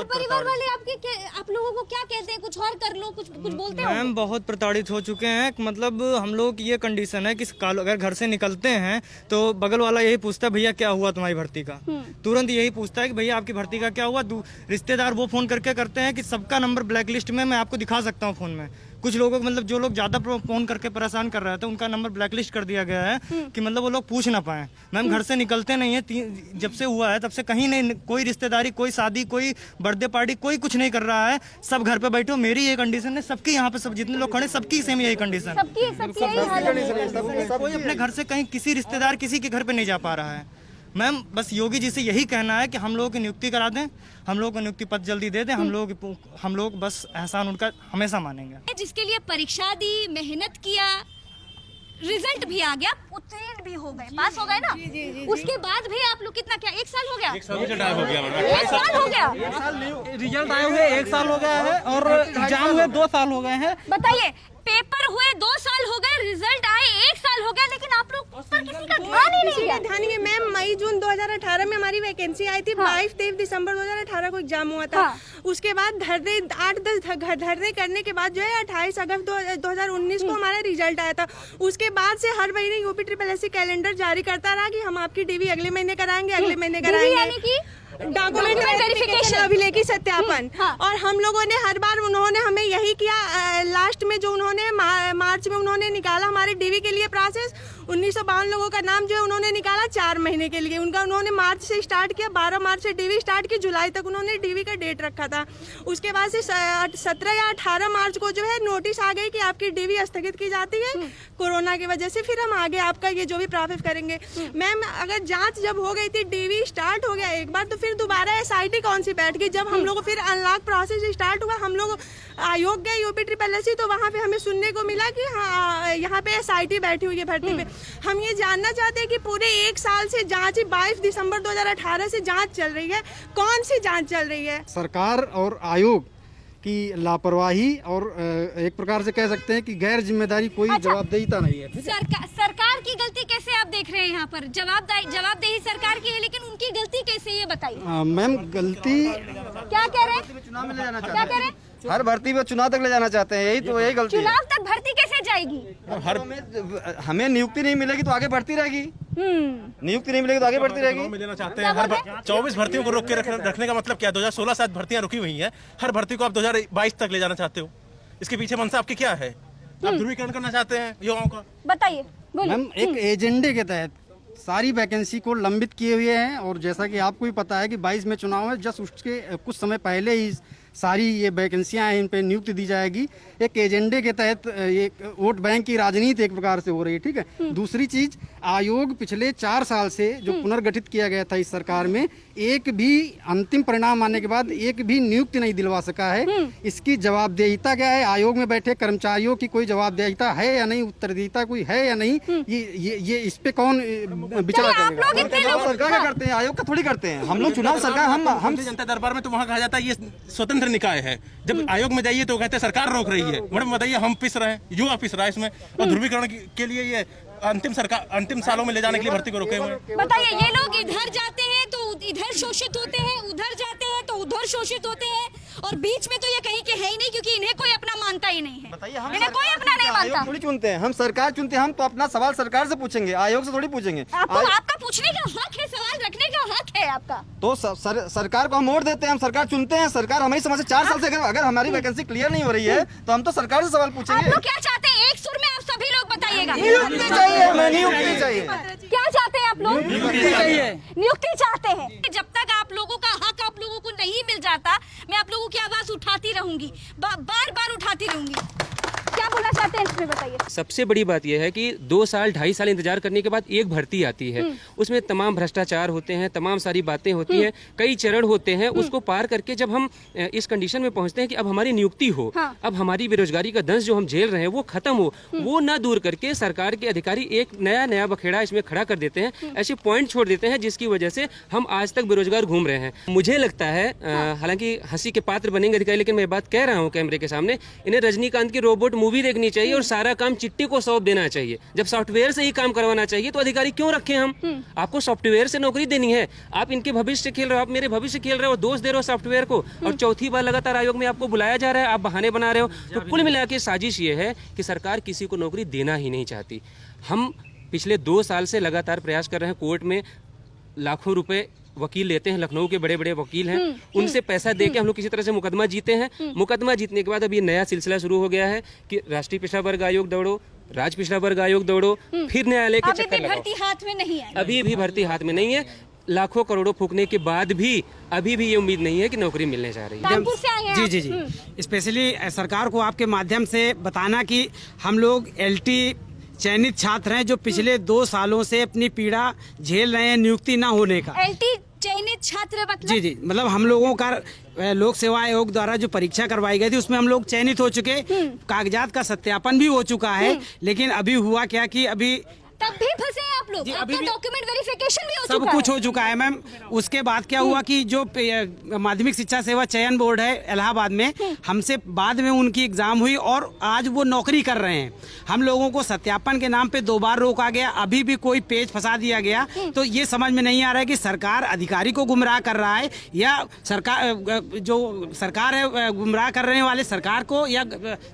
परिवार वाले आपके आप लोगों को क्या कहते हैं, कुछ और कर लो, कुछ बोलते हैं? मैम बहुत प्रताड़ित हो चुके हैं। मतलब हम लोग की ये कंडीशन है कि अगर घर से निकलते हैं तो बगल वाला यही पूछता है भैया क्या हुआ तुम्हारी भर्ती का, तुरंत यही पूछता है कि भैया आपकी भर्ती का क्या हुआ। रिश्तेदार वो फोन करके करते हैं कि सबका नंबर ब्लैक लिस्ट में, मैं आपको दिखा सकता हूँ फोन में। कुछ लोगों को मतलब जो लोग ज्यादा फोन करके परेशान कर रहे थे उनका नंबर ब्लैक लिस्ट कर दिया गया है कि मतलब वो लोग पूछ ना पाए। मैम घर से निकलते नहीं है, जब से हुआ है तब से कहीं नहीं, कोई रिश्तेदारी, कोई शादी, कोई बर्थडे पार्टी, कोई कुछ नहीं कर रहा है। सब घर पे बैठे हो। मेरी ये कंडीशन है, सबकी यहाँ पे सब जितने लोग खड़े सबकी सेम यही कंडीशन। कोई अपने घर से कहीं किसी रिश्तेदार किसी के घर पे नहीं जा पा रहा है। मैम बस योगी जी से यही कहना है कि हम लोगों की नियुक्ति करा दें, हम लोगों को नियुक्ति पद जल्दी दे दें। हम लोग बस एहसान उनका हमेशा मानेंगे। जिसके लिए परीक्षा दी, मेहनत किया, रिजल्ट भी आ गया, उत्तीर्ण भी हो गए, पास हो गए ना। उसके बाद भी आप लोग कितना, क्या 1 साल हो गया? 1 साल हो गया। 1 साल हो गया। रिजल्ट आए हुए 1 साल हो गया है और एग्जाम हुए 2 साल हो गए हैं। बताइए, पेपर हुए 2 साल हो गए, रिजल्ट आए 1 साल हो गया, लेकिन आप लोग उस पर किसी का ध्यान ही नहीं है। ध्यान नहीं। मैम मई जून 2018 में हमारी वैकेंसी आई थी। 22-23 दिसंबर 2018 को एग्जाम हुआ था। उसके बाद धरने 8-10 धरने करने के बाद जो है 28 अगस्त 2019 को हमारा रिजल्ट आया था। उसके बाद से हर महीने यूपी SSSC कैलेंडर जारी करता रहा कि हम आपकी डीवी अगले महीने कराएंगे, अगले महीने कराएंगे, डॉक्यूमेंट वेरिफिकेशन, अभिलेखी सत्यापन। और हम लोगों ने हर बार, उन्होंने हमें यही किया। लास्ट में जो उन्होंने मार्च में उन्होंने निकाला हमारे डीवी के लिए प्रोसेस, 1952 लोगों का नाम जो है उन्होंने निकाला 4 महीने के लिए। उनका उन्होंने मार्च से स्टार्ट किया, 12 मार्च से डीवी स्टार्ट की, जुलाई तक उन्होंने डीवी का डेट रखा था। उसके बाद से 17 या 18 मार्च को जो है नोटिस आ गई कि आपकी डीवी स्थगित की जाती है कोरोना की वजह से। फिर हम आगे आपका ये जो भी प्रोसेस करेंगे। मैम अगर जांच जब हो गई थी, डीवी स्टार्ट हो गया एक बार, तो फिर दोबारा SIT कौन सी बैठ गई। जब हम लोग फिर अनलॉक प्रोसेस स्टार्ट हुआ, हम लोग आयोग गए यूपी SSSC, तो वहाँ पे हमें सुनने को मिला कि हाँ यहाँ पे SIT बैठी हुई है भर्ती पे। हम ये जानना चाहते हैं कि पूरे 1 साल से जांच, 22 दिसंबर 2018 से जांच चल रही है, कौन सी जांच चल रही है? सरकार और आयोग की लापरवाही और एक प्रकार से कह सकते हैं कि गैर जिम्मेदारी, कोई जवाबदेहीता नहीं है। सरकार की गलती कैसे आप देख रहे हैं यहाँ पर? जवाबदेही सरकार की है, लेकिन उनकी गलती कैसे, ये बताइए। मैम गलती क्या कह रहे हैं? चुनाव में ले जाना क्या कह रहे हैं? हर भर्ती में चुनाव तक ले जाना चाहते हैं, यही गलती है। चुनाव तक भर्ती कैसे जाएगी? हमें नियुक्ति नहीं मिलेगी तो आगे बढ़ती रहेगी। नियुक्ति नहीं मिलेगी तो आगे बढ़ती रहेगी। में लेना चाहते हैं हर 24 भर्तियों को रोक के रखने का मतलब क्या? 2016 7 भर्तियां रुकी हुई हैं, हर भर्ती को आप 2022 तक ले जाना चाहते हो। इसके पीछे मंशा आपकी क्या है? आप ध्रुवीकरण करना चाहते हैं युवाओं का? बताइए, बोलिए। मैम एक एजेंडे के तहत सारी वैकेंसी को लंबित किए हुए हैं। और जैसा कि आपको भी पता है कि 22 में चुनाव है, जस्ट उसके कुछ समय पहले ही सारी ये वैकेंसियां हैं, इन पे नियुक्ति दी जाएगी। एक एजेंडे के तहत ये वोट बैंक की राजनीति एक प्रकार से हो रही है, ठीक है। दूसरी चीज, आयोग पिछले 4 साल से जो पुनर्गठित किया गया था इस सरकार में, एक भी अंतिम परिणाम आने के बाद एक भी नियुक्ति नहीं दिलवा सका है। इसकी जवाबदेहिता क्या है? आयोग में बैठे कर्मचारियों की कोई जवाबदेहिता है या नहीं, उत्तरदायिता कोई है या नहीं, ये इस पे कौन विचार करेगा? सरकार क्या करते हैं? आयोग का थोड़ी करते हैं हम लोग। चुनाव सरकार, हम जनता दरबार में तो वहाँ कहा जाता है ये स्वतंत्र निकाय है, जब आयोग में जाइए तो कहते हैं सरकार रोक रही है। मैडम बताइए, हम पिस रहे हैं, युवा पिस रहा है इसमें, और ध्रुवीकरण के लिए ये अंतिम सालों में ले जाने के लिए भर्ती को रोके हुए हैं। बताइए, ये लोग इधर जाते हैं तो इधर शोषित होते हैं, उधर जाते हैं तो उधर शोषित होते हैं, और बीच में तो ये कहीं के है ही नहीं, क्योंकि इन्हें कोई अपना मानता ही नहीं है। बताइए, हम इन्हें कोई अपना नहीं मानता। थोड़ी चुनते हैं हम, सरकार चुनते हैं। हम तो अपना सवाल सरकार से पूछेंगे, आयोग से थोड़ी पूछेंगे। आपका पूछने का हक है, सवाल रखने का हक है आपका। तो सरकार को हम वोट देते हैं, हम सरकार चुनते हैं। सरकार हमारी समझ से 4 साल से अगर हमारी वैकेंसी क्लियर नहीं हो रही है तो हम तो सरकार से सवाल पूछेंगे। आप लोग क्या चाहते हैं? एक सुर में आप सभी लोग बताइएगा। नियुक्ति चाहिए, हमें नियुक्ति चाहिए। क्या चाहते हैं आप लोग? नियुक्ति चाहिए। नियुक्ति चाहते हैं। जब तक आप लोगों का हक आप लोगों को नहीं मिल जाता, मैं आप लोगों की आवाज उठाती रहूंगी, बार बार उठाती रहूंगी। क्या बोलना चाहते हैं इसमें, बताइए। सबसे बड़ी बात यह है कि 2 साल 2.5 साल इंतजार करने के बाद एक भर्ती आती है, उसमें तमाम भ्रष्टाचार होते हैं, तमाम सारी बातें होती हैं, कई चरण होते हैं। उसको पार करके जब हम इस कंडीशन में पहुंचते हैं कि अब हमारी नियुक्ति हो, अब हमारी बेरोजगारी का दंश जो हम झेल रहे हैं वो खत्म हो, वो न दूर करके सरकार के अधिकारी एक नया बखेड़ा इसमें खड़ा कर देते हैं, ऐसे पॉइंट छोड़ देते हैं जिसकी वजह से हम आज तक बेरोजगार घूम रहे हैं। मुझे लगता है, हालांकि हंसी के पात्र बनेंगे अधिकारी, लेकिन मैं बात कह रहा हूँ कैमरे के सामने, इन्हें रजनीकांत की रोबोट मूवी देखनी चाहिए और सारा काम चिट्ठी को सौंप देना चाहिए। जब सॉफ्टवेयर से ही काम करवाना चाहिए तो अधिकारी क्यों रखें हम? आपको सॉफ्टवेयर से नौकरी देनी है, आप इनके भविष्य से खेल रहे हो, आप मेरे भविष्य खेल रहे हो, दोष दे रहे हो सॉफ्टवेयर को। और चौथी बार लगातार आयोग में आपको बुलाया जा रहा है, आप बहाने बना रहे हो। तो कुल मिला के साजिश ये है कि सरकार किसी को नौकरी देना ही नहीं चाहती। हम पिछले 2 साल से लगातार प्रयास कर रहे हैं, कोर्ट में लाखों रुपए वकील लेते हैं, लखनऊ के बड़े बड़े वकील हैं, उनसे पैसा देके हम लोग किसी तरह से मुकदमा जीते हैं। मुकदमा जीतने के बाद अब ये नया सिलसिला शुरू हो गया है कि राष्ट्रीय पिछड़ा वर्ग आयोग दौड़ो, राज्य पिछड़ा वर्ग आयोग दौड़ो, फिर न्यायालय के चक्कर लगाओ। भर्ती हाथ में नहीं है, अभी भी भर्ती हाथ में नहीं है। लाखों करोड़ों फूकने के बाद भी अभी भी ये उम्मीद नहीं है कि नौकरी मिलने जा रही है। कानपुर से आए हैं आप। जी स्पेशली सरकार को आपके माध्यम से बताना कि हम लोग LT चयनित छात्र हैं जो पिछले 2 सालों से अपनी पीड़ा झेल रहे हैं नियुक्ति ना होने का। LT चयनित छात्र मतलब? जी मतलब हम लोगों का लोक सेवा आयोग द्वारा जो परीक्षा करवाई गई थी उसमें हम लोग चयनित हो चुके, कागजात का सत्यापन भी हो चुका है। लेकिन अभी हुआ क्या कि अभी तब भी फंसे हैं आप लोग, आपका डॉक्यूमेंट वेरिफिकेशन भी हो चुका है। सब कुछ हो चुका है मैम। उसके बाद क्या हुआ कि जो माध्यमिक शिक्षा सेवा चयन बोर्ड है इलाहाबाद में, हमसे बाद में उनकी एग्जाम हुई और आज वो नौकरी कर रहे हैं। हम लोगों को सत्यापन के नाम पे 2 बार रोका गया, अभी भी कोई पेज फंसा दिया गया। तो ये समझ में नहीं आ रहा है कि सरकार अधिकारी को गुमराह कर रहा है या सरकार है गुमराह करने वाले सरकार को, या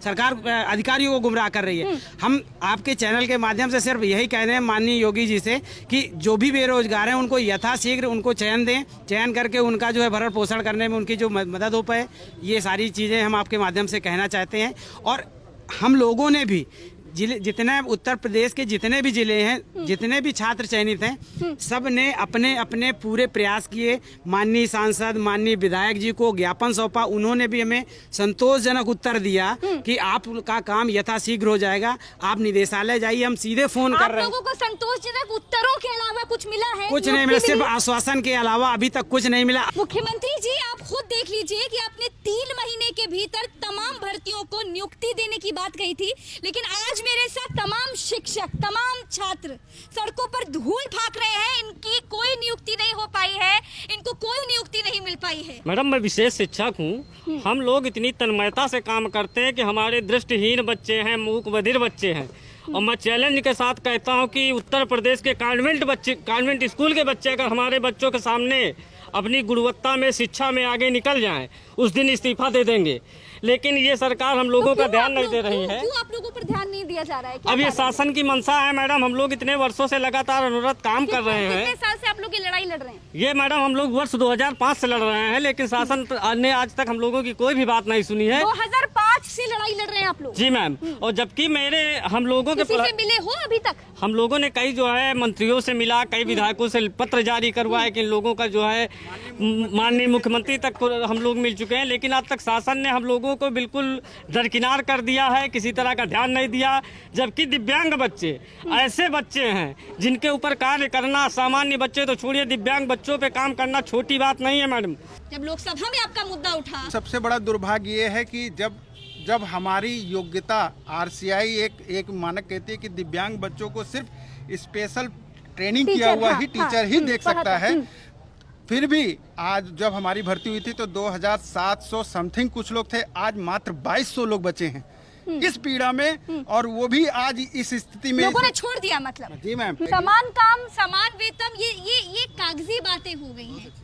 सरकार अधिकारियों को गुमराह कर रही है। हम आपके चैनल के माध्यम से सिर्फ यही कह रहे हैं माननीय योगी जी से कि जो भी बेरोजगार हैं उनको यथाशीघ्र उनको चयन दें, चयन करके उनका जो है भरण पोषण करने में उनकी जो मदद हो पाए। ये सारी चीज़ें हम आपके माध्यम से कहना चाहते हैं। और हम लोगों ने भी जितने उत्तर प्रदेश के जितने भी जिले हैं, जितने भी छात्र चयनित हैं, सब ने अपने अपने पूरे प्रयास किए। माननीय सांसद, माननीय विधायक जी को ज्ञापन सौंपा, उन्होंने भी हमें संतोषजनक उत्तर दिया कि आपका काम यथाशीघ्र हो जाएगा, आप निदेशालय जाइए। हम सीधे फोन कर रहे हैं। आप लोगों को संतोषजनक उत्तरों के अलावा कुछ मिला है? कुछ नहीं मिला, सिर्फ आश्वासन के अलावा अभी तक कुछ नहीं मिला। मुख्यमंत्री जी आप खुद देख लीजिए कि आपने 3 महीने के भीतर तमाम भर्तियों को नियुक्ति देने की बात कही थी, लेकिन आज मेरे साथ तमाम शिक्षक, तमाम छात्र सड़कों पर धूल फाक रहे हैं। इनकी कोई नियुक्ति नहीं हो पाई है, इनको कोई नियुक्ति नहीं मिल पाई है। मैडम मैं विशेष शिक्षक हूँ, हम लोग इतनी तन्मयता से काम करते हैं कि हमारे दृष्टिहीन बच्चे हैं, मूक बधिर बच्चे हैं। और मैं चैलेंज के साथ कहता हूँ कि उत्तर प्रदेश के कॉन्वेंट स्कूल के बच्चे अगर हमारे बच्चों के सामने अपनी गुणवत्ता में, शिक्षा में आगे निकल जाएं, उस दिन इस्तीफा दे देंगे। लेकिन ये सरकार हम लोगों का ध्यान नहीं दे रही है। क्यों आप लोगों पर ध्यान नहीं दिया जा रहा है? अब ये शासन की मंशा है मैडम। हम लोग इतने वर्षों से लगातार अनुरत काम कर रहे हैं। कितने साल से आप लोग ये लड़ाई लड़ रहे हैं? ये मैडम हम लोग वर्ष 2005 से लड़ रहे हैं, लेकिन शासन ने आज तक हम लोगों की कोई भी बात नहीं सुनी है। 2005 से लड़ाई लड़ रहे हैं आप लोग? जी मैम। और जबकि हम लोगों के किसी से मिले हो अभी तक? हम लोगों ने कई जो है मंत्रियों से मिला, कई विधायकों से पत्र जारी करवाए कि इन लोगों का जो है माननीय मुख्यमंत्री तक हम लोग मिल चुके हैं, लेकिन आज तक शासन ने हम लोगों को बिल्कुल दरकिनार कर दिया है, किसी तरह का ध्यान नहीं दिया। जबकि दिव्यांग बच्चे ऐसे बच्चे हैं जिनके ऊपर कार्य करना, सामान्य बच्चे तो छोड़िए, दिव्यांग बच्चों पे काम करना छोटी बात नहीं है मैडम। जब लोकसभा में आपका मुद्दा उठा, सबसे बड़ा दुर्भाग्य ये है कि जब हमारी योग्यता RCI एक मानक कहती है कि दिव्यांग बच्चों को सिर्फ स्पेशल ट्रेनिंग किया हुआ ही टीचर ही देख सकता है, फिर भी आज जब हमारी भर्ती हुई थी तो 2700 समथिंग कुछ लोग थे, आज मात्र 2200 लोग बचे हैं इस पीड़ा में। और वो भी आज इस स्थिति में लोगों ने छोड़ दिया। मतलब जी मैम, समान काम समान वेतन, ये कागजी बातें हो गई हैं।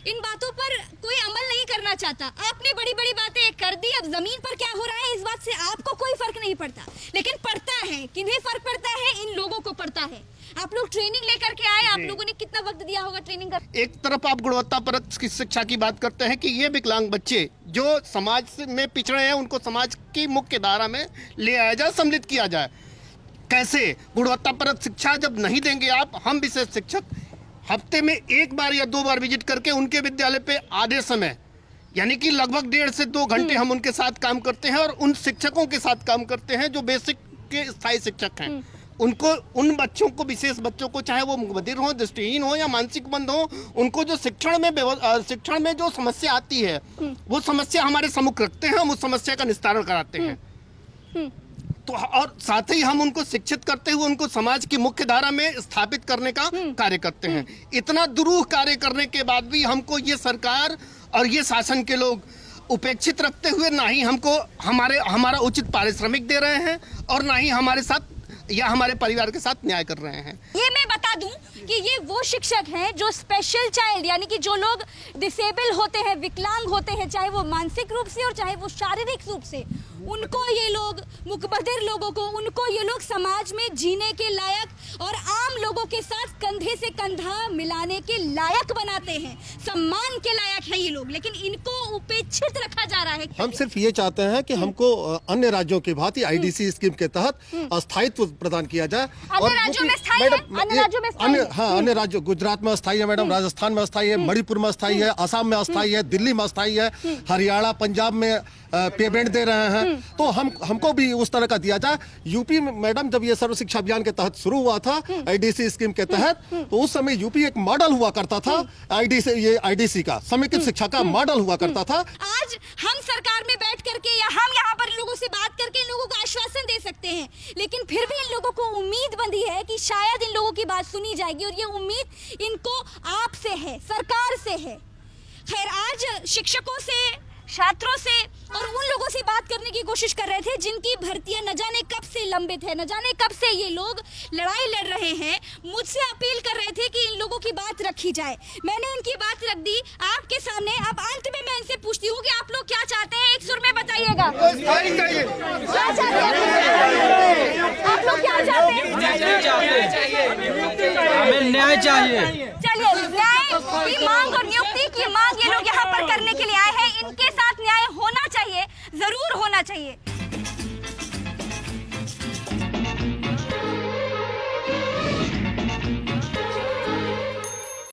इन बातों पर कोई अमल नहीं करना चाहता। आपने बड़ी बड़ी बातें कर दी, अब जमीन पर क्या हो रहा है इस बात से आपको कोई फर्क नहीं पड़ता, लेकिन पड़ता है। किन्हें फर्क पड़ता है? इन लोगों को पड़ता है। आप लोग ट्रेनिंग लेकर के आए, आप लोगों ने कितना वक्त दिया होगा ट्रेनिंग कर? एक तरफ आप गुणवत्तापरक शिक्षा की बात करते हैं कि ये विकलांग बच्चे जो समाज में पिछड़े हैं उनको समाज की मुख्य धारा में ले आया जाए, सम्मिलित किया जाए। कैसे? गुणवत्तापरक शिक्षा जब नहीं देंगे आप, हम विशेष शिक्षक हफ्ते में 1 बार या 2 बार विजिट करके उनके विद्यालय पे आधे समय, यानी कि लगभग 1.5 से 2 घंटे हम उनके साथ काम करते हैं और उन शिक्षकों के साथ काम करते हैं जो बेसिक के स्थायी शिक्षक हैं। उनको, उन बच्चों को, विशेष बच्चों को, चाहे वो बधिर हो, दृष्टिहीन हो या मानसिक मंद हो, उनको जो शिक्षण में जो समस्या आती है वो समस्या हमारे सम्मुख रखते हैं, हम उस समस्या का निस्तारण कराते हैं। तो और साथ ही हम उनको शिक्षित करते हुए उनको समाज की मुख्य धारा में स्थापित करने का कार्य करते हैं। इतना दुरूह कार्य करने के बाद भी हमको ये सरकार और ये शासन के लोग उपेक्षित रखते हुए ना ही हमको हमारा उचित पारिश्रमिक दे रहे हैं और ना ही हमारे साथ या हमारे परिवार के साथ न्याय कर रहे हैं। ये मैं बता दूं कि ये वो शिक्षक हैं जो स्पेशल चाइल्ड यानी कि जो लोग डिसेबल होते हैं, विकलांग होते हैं, चाहे वो मानसिक रूप से और चाहे वो शारीरिक रूप से, उनको ये लोग, मुकबदिर लोगों को, उनको ये लोग समाज में जीने के लायक और आम लोगों के साथ कंधे से कंधा मिलाने के लायक बनाते हैं, सम्मान के लायक है ये लोग, लेकिन इनको उपेक्षित रखा जा रहा है। हम सिर्फ ये चाहते हैं कि हमको अन्य राज्यों की भांति आईडीसी स्कीम के तहत स्थायित्व प्रदान किया जाए। अन्य राज्यों में स्थायी है, अन्य राज्यों में स्थायी है। हाँ, अन्य राज्यों, गुजरात में अस्थायी है मैडम, राजस्थान में अस्थायी है, मणिपुर में अस्थायी है, असम में अस्थायी है, दिल्ली में अस्थायी है, हरियाणा, पंजाब में पेमेंट दे रहे हैं। तो हमको भी उस तरह का दिया जाए। यूपी में मैडम जब ये सर्व शिक्षा अभियान के तहत शुरू हुआ था आईडीसी स्कीम के तहत, तो उस समय यूपी एक मॉडल हुआ करता था। आईडीसी का समेकित शिक्षा का मॉडल हुआ करता था। आज हम सरकार में बैठ करके या हम यहाँ पर लोगों से बात करके इन लोगों को आश्वासन दे सकते हैं, लेकिन फिर भी इन लोगों को उम्मीद बंधी है कि शायद इन लोगों की बात सुनी जाएगी, और ये उम्मीद इनको आपसे है, सरकार से है। खैर, आज शिक्षकों से, छात्रों से और उन लोगों से बात करने की कोशिश कर रहे थे जिनकी भर्तियां न जाने कब से लंबित है, न जाने कब से ये लोग लड़ाई लड़ रहे हैं। मुझसे अपील कर रहे थे कि इन लोगों की बात रखी जाए। मैंने उनकी बात रख दी आपके सामने। अब अंत में मैं इनसे पूछती हूँ कि आप लोग क्या चाहते हैं, एक सुर में बताइएगा। क्या चाहते हैं आप लोग? क्या चाहते हैं? हमें न्याय चाहिए। चलिए, न्याय की मांग और नियुक्ति की मांग ये लोग यहाँ पर करने के लिए आए हैं। इनके साथ न्याय होना चाहिए, जरूर होना चाहिए।